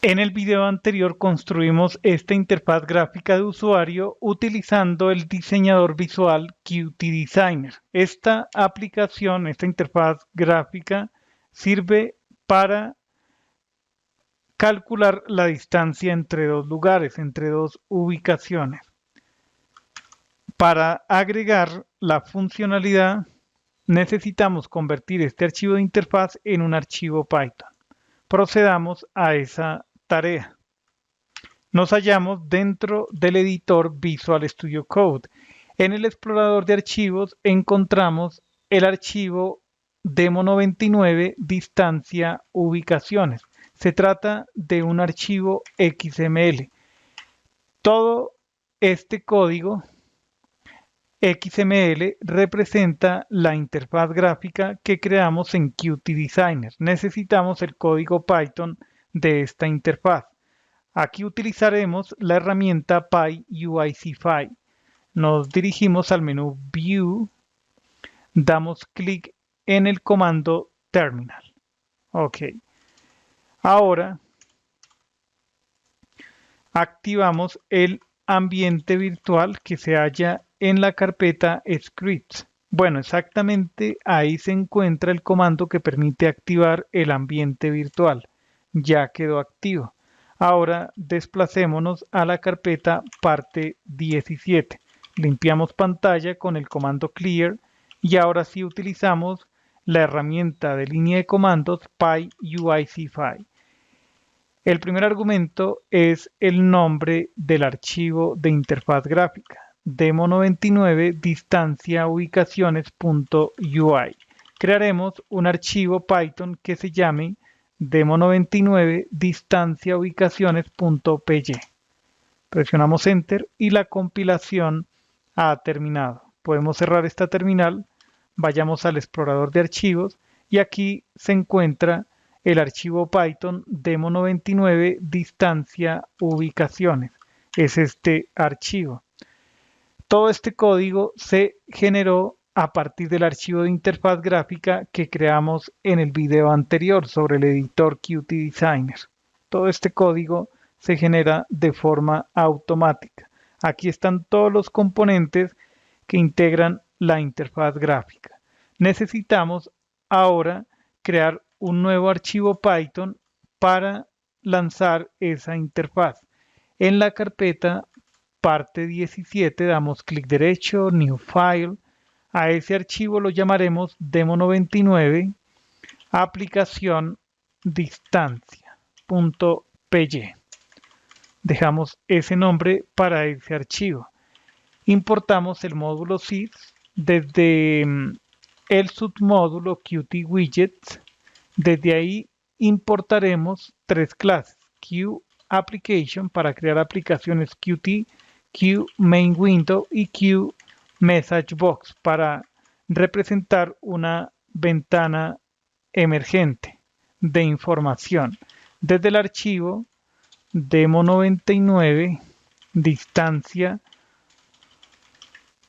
En el video anterior construimos esta interfaz gráfica de usuario utilizando el diseñador visual Qt Designer. Esta aplicación, esta interfaz gráfica, sirve para calcular la distancia entre dos lugares, entre dos ubicaciones. Para agregar la funcionalidad, necesitamos convertir este archivo de interfaz en un archivo Python. Procedamos a esa tarea. Nos hallamos dentro del editor Visual Studio Code. En el explorador de archivos encontramos el archivo demo99 distancia ubicaciones. Se trata de un archivo XML. Todo este código XML representa la interfaz gráfica que creamos en Qt Designer. Necesitamos el código Python de esta interfaz. Aquí utilizaremos la herramienta PyUICFI. Nos dirigimos al menú View, damos clic en el comando Terminal. Ok. Ahora activamos el ambiente virtual que se halla en la carpeta Scripts. Bueno, exactamente ahí se encuentra el comando que permite activar el ambiente virtual. Ya quedó activo. Ahora desplacémonos a la carpeta parte 17. Limpiamos pantalla con el comando Clear y ahora sí utilizamos la herramienta de línea de comandos PyUICFI. El primer argumento es el nombre del archivo de interfaz gráfica, demo99 distancia ubicaciones.ui. Crearemos un archivo Python que se llame demo99 distancia ubicaciones.py. Presionamos Enter y la compilación ha terminado. Podemos cerrar esta terminal, vayamos al explorador de archivos y aquí se encuentra el archivo Python demo99 distancia ubicaciones. Es este archivo. Todo este código se generó a partir del archivo de interfaz gráfica que creamos en el video anterior sobre el editor Qt Designer. Todo este código se genera de forma automática. Aquí están todos los componentes que integran la interfaz gráfica. Necesitamos ahora crear un nuevo archivo Python para lanzar esa interfaz. En la carpeta parte 17 damos clic derecho, New File. A ese archivo lo llamaremos demo99 aplicación distancia.py. Dejamos ese nombre para ese archivo. Importamos el módulo sys desde el submódulo Qt Widgets. Desde ahí importaremos tres clases: QApplication para crear aplicaciones Qt, QMainWindow y QMessageBox para representar una ventana emergente de información. Desde el archivo demo99 distancia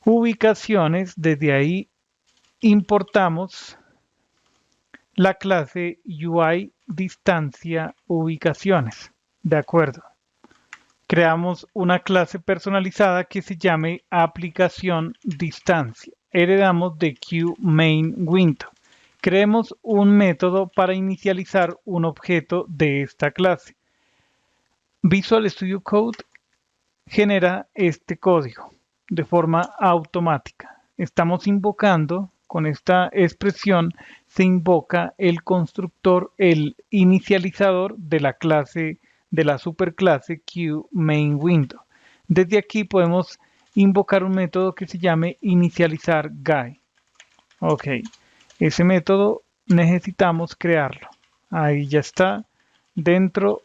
ubicaciones, desde ahí importamos la clase UI distancia ubicaciones. De acuerdo. Creamos una clase personalizada que se llame aplicación distancia. Heredamos de QMainWindow. Creemos un método para inicializar un objeto de esta clase. Visual Studio Code genera este código de forma automática. Estamos invocando, con esta expresión, se invoca el constructor, el inicializador de la clase, de la superclase QMainWindow. Desde aquí podemos invocar un método que se llame inicializarGuy. Ok, ese método necesitamos crearlo. Ahí ya está. Dentro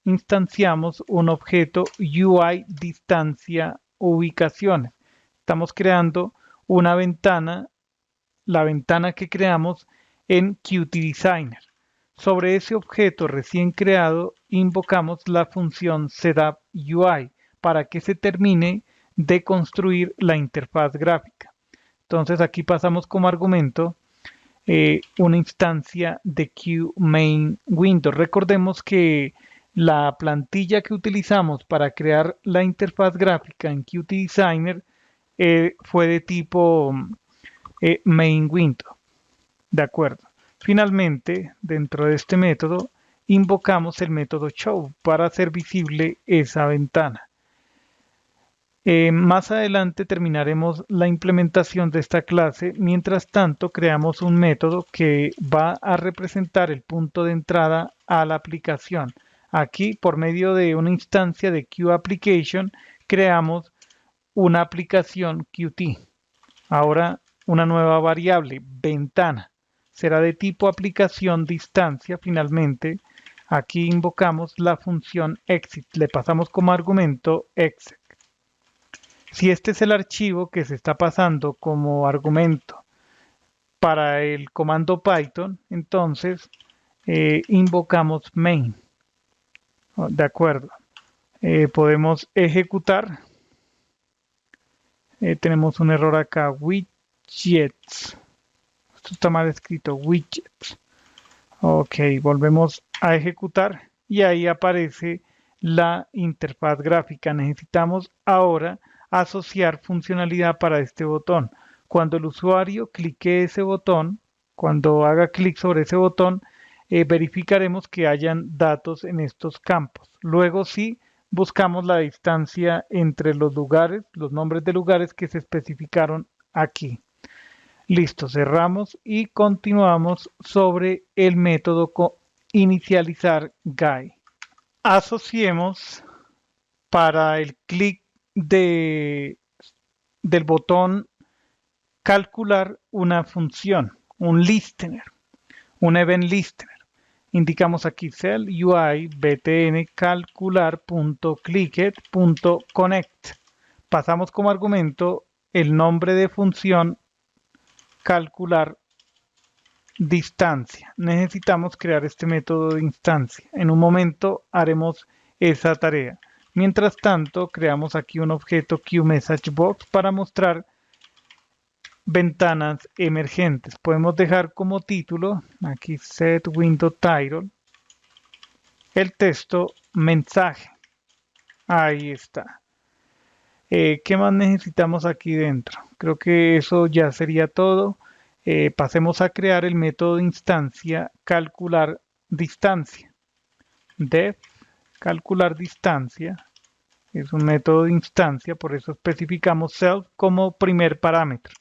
instanciamos un objeto UI distancia ubicaciones. Estamos creando una ventana, la ventana que creamos en Qt Designer. Sobre ese objeto recién creado invocamos la función setupUI para que se termine de construir la interfaz gráfica. Entonces aquí pasamos como argumento una instancia de QMainWindow. Recordemos que La plantilla que utilizamos para crear la interfaz gráfica en Qt Designer fue de tipo main window. De acuerdo. Finalmente, dentro de este método, invocamos el método show para hacer visible esa ventana. Más adelante terminaremos la implementación de esta clase. Mientras tanto, creamos un método que va a representar el punto de entrada a la aplicación. Aquí, por medio de una instancia de QApplication, creamos una aplicación Qt. Ahora, una nueva variable, ventana, será de tipo aplicación distancia. Finalmente, aquí invocamos la función exit. Le pasamos como argumento exec. Si este es el archivo que se está pasando como argumento para el comando Python, entonces invocamos main. De acuerdo. Podemos ejecutar. Tenemos un error acá, widgets. Esto está mal escrito, widgets. Ok, volvemos a ejecutar y ahí aparece la interfaz gráfica. Necesitamos ahora asociar funcionalidad para este botón. Cuando el usuario clique ese botón, cuando haga clic sobre ese botón, verificaremos que hayan datos en estos campos. Luego sí, buscamos la distancia entre los lugares, los nombres de lugares que se especificaron aquí. Listo, cerramos y continuamos sobre el método inicializar guy. Asociemos para el clic del botón calcular una función, un listener, un event listener. Indicamos aquí cell UI btn calcular.clicked.connect. Pasamos como argumento el nombre de función calcular distancia. Necesitamos crear este método de instancia. En un momento haremos esa tarea. Mientras tanto, creamos aquí un objeto QMessageBox para mostrar ventanas emergentes. Podemos dejar como título, aquí set window title, el texto mensaje. Ahí está. ¿Qué más necesitamos aquí dentro? Creo que eso ya sería todo. Pasemos a crear el método de instancia calcular distancia. Def calcular distancia es un método de instancia, por eso especificamos self como primer parámetro.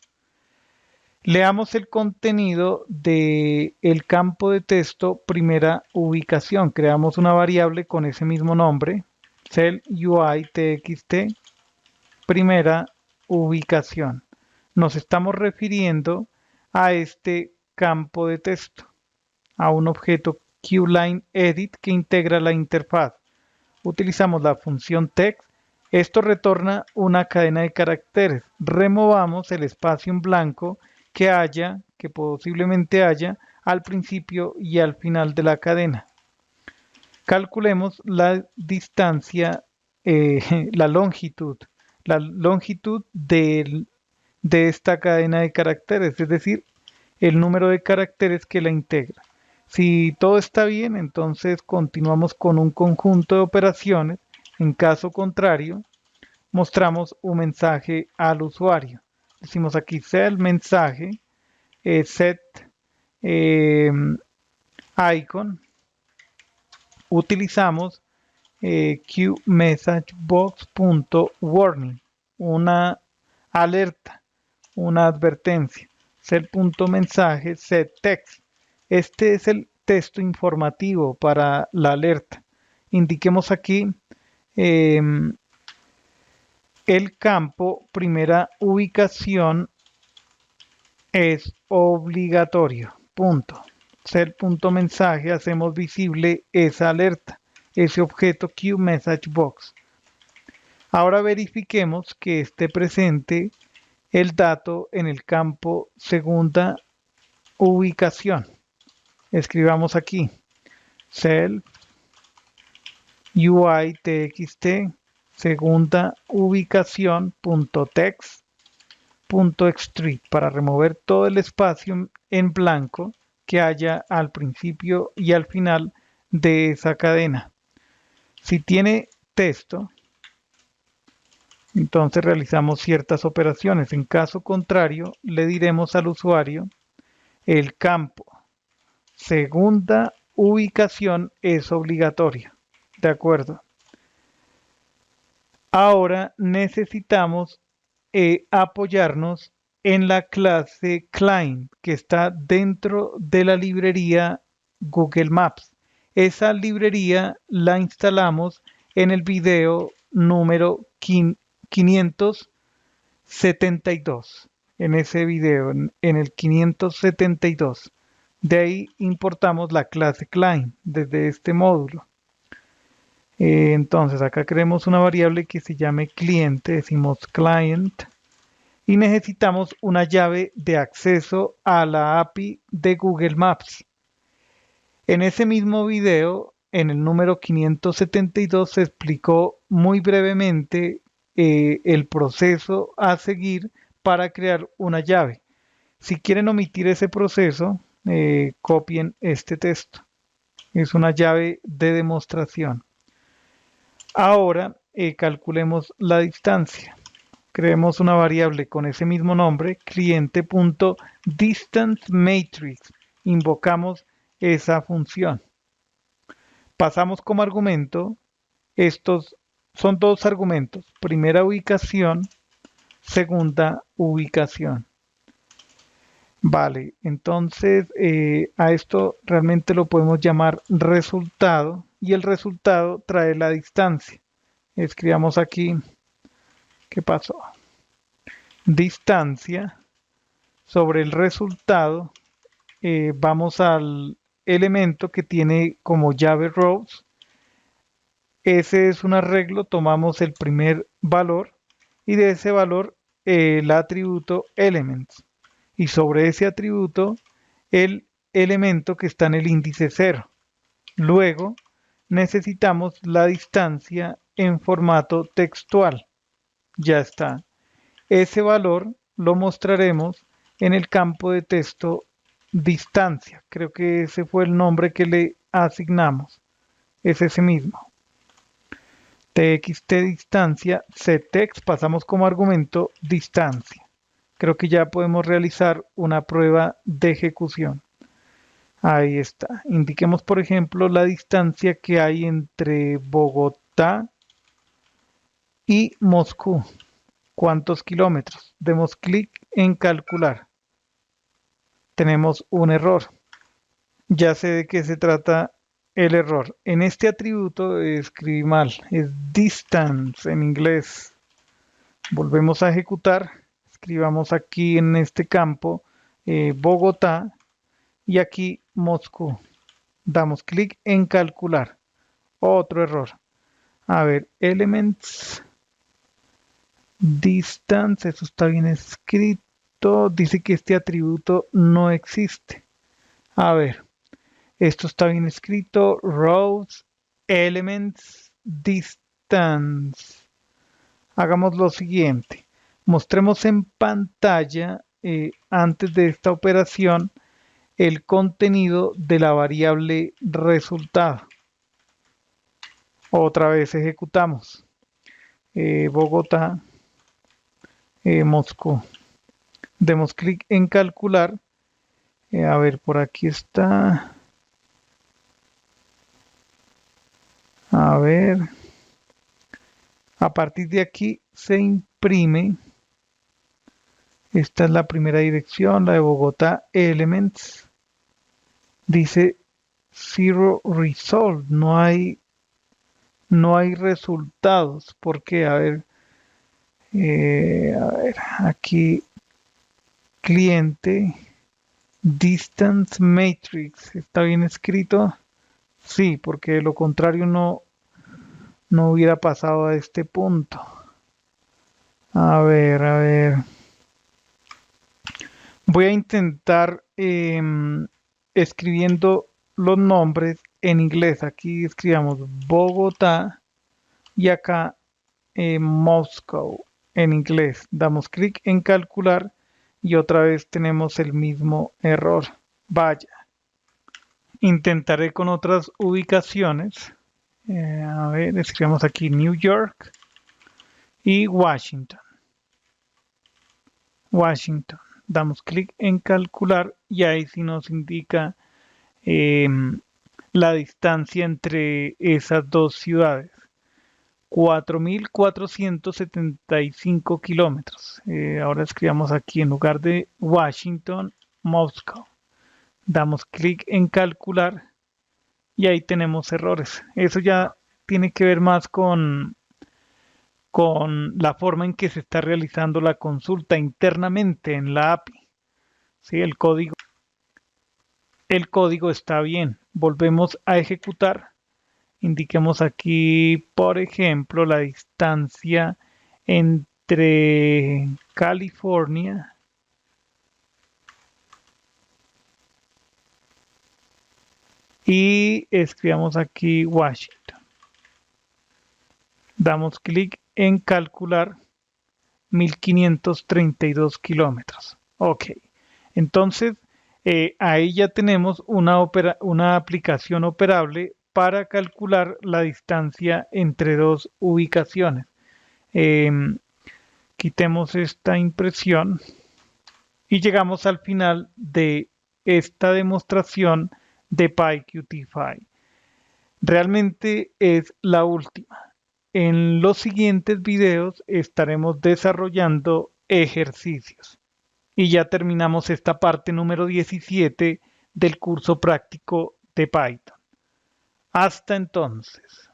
Leamos el contenido del campo de texto primera ubicación. Creamos una variable con ese mismo nombre, cell UI txt primera ubicación. Nos estamos refiriendo a este campo de texto, a un objeto QLineEdit que integra la interfaz. Utilizamos la función text. Esto retorna una cadena de caracteres. Removamos el espacio en blanco que posiblemente haya al principio y al final de la cadena. Calculemos la distancia, la longitud de esta cadena de caracteres, es decir, el número de caracteres que la integra. Si todo está bien, entonces continuamos con un conjunto de operaciones. En caso contrario, mostramos un mensaje al usuario. Decimos aquí set mensaje, set icon. Utilizamos QMessageBox.warning, una alerta, una advertencia. Set.mensaje, set text. Este es el texto informativo para la alerta. Indiquemos aquí el campo primera ubicación es obligatorio. Punto. Set.mensaje, hacemos visible esa alerta, ese objeto QMessageBox. Ahora verifiquemos que esté presente el dato en el campo segunda ubicación. Escribamos aquí self UI txt segunda ubicación .text .extrude para remover todo el espacio en blanco que haya al principio y al final de esa cadena. Si tiene texto, entonces realizamos ciertas operaciones. En caso contrario, le diremos al usuario el campo segunda ubicación es obligatorio. ¿De acuerdo? Ahora necesitamos apoyarnos en la clase client que está dentro de la librería Google Maps. Esa librería la instalamos en el video número 572. En ese video, en el 572. De ahí importamos la clase client desde este módulo. Entonces acá creemos una variable que se llame cliente, decimos client, y necesitamos una llave de acceso a la API de Google Maps. En ese mismo video, en el número 572, se explicó muy brevemente el proceso a seguir para crear una llave. Si quieren omitir ese proceso, copien este texto. Es una llave de demostración. Ahora calculemos la distancia. Creemos una variable con ese mismo nombre, cliente.distanceMatrix. Invocamos esa función. Pasamos como argumento, estos son dos argumentos, primera ubicación, segunda ubicación. Vale, entonces a esto realmente lo podemos llamar resultado y el resultado trae la distancia. Escribamos aquí, ¿qué pasó? Distancia sobre el resultado, vamos al elemento que tiene como llave rows. Ese es un arreglo, tomamos el primer valor y de ese valor el atributo elements. Y sobre ese atributo el elemento que está en el índice 0. Luego necesitamos la distancia en formato textual. Ya está. Ese valor lo mostraremos en el campo de texto distancia. Creo que ese fue el nombre que le asignamos. Es ese mismo. txt distancia, setText, pasamos como argumento distancia. Creo que ya podemos realizar una prueba de ejecución. Ahí está. Indiquemos, por ejemplo, la distancia que hay entre Bogotá y Moscú. ¿Cuántos kilómetros? Demos clic en calcular. Tenemos un error. Ya sé de qué se trata el error. En este atributo escribí mal. Es distance en inglés. Volvemos a ejecutar. Escribamos aquí en este campo Bogotá y aquí Moscú. Damos clic en calcular. Otro error. A ver, elements, distance, eso está bien escrito. Dice que este atributo no existe. A ver, esto está bien escrito. Rows, elements, distance. Hagamos lo siguiente. Mostremos en pantalla, antes de esta operación, el contenido de la variable resultado. Otra vez ejecutamos. Bogotá, Moscú. Demos clic en calcular. A ver, por aquí está. A ver. A partir de aquí se imprime. Esta es la primera dirección, la de Bogotá Elements. Dice Zero Result. No hay resultados. ¿Por qué? A ver, aquí cliente distance matrix. ¿Está bien escrito? Sí, porque de lo contrario no hubiera pasado a este punto. A ver. Voy a intentar escribiendo los nombres en inglés. Aquí escribamos Bogotá y acá Moscow en inglés. Damos clic en calcular y otra vez tenemos el mismo error. Vaya. Intentaré con otras ubicaciones. A ver, escribimos aquí New York y Washington. Washington. Damos clic en calcular y ahí sí nos indica la distancia entre esas dos ciudades. 4.475 kilómetros. Ahora escribamos aquí en lugar de Washington, Moscow. Damos clic en calcular y ahí tenemos errores. Eso ya tiene que ver más con la forma en que se está realizando la consulta internamente en la API. ¿Sí? El código está bien. Volvemos a ejecutar. Indiquemos aquí, por ejemplo, la distancia entre California y escribamos aquí Washington. Damos clic en calcular 1532 kilómetros. Ok, entonces ahí ya tenemos una aplicación operable para calcular la distancia entre dos ubicaciones. Quitemos esta impresión y llegamos al final de esta demostración de PyQt. Realmente es la última. En los siguientes videos estaremos desarrollando ejercicios. Y ya terminamos esta parte número 17 del curso práctico de Python. Hasta entonces.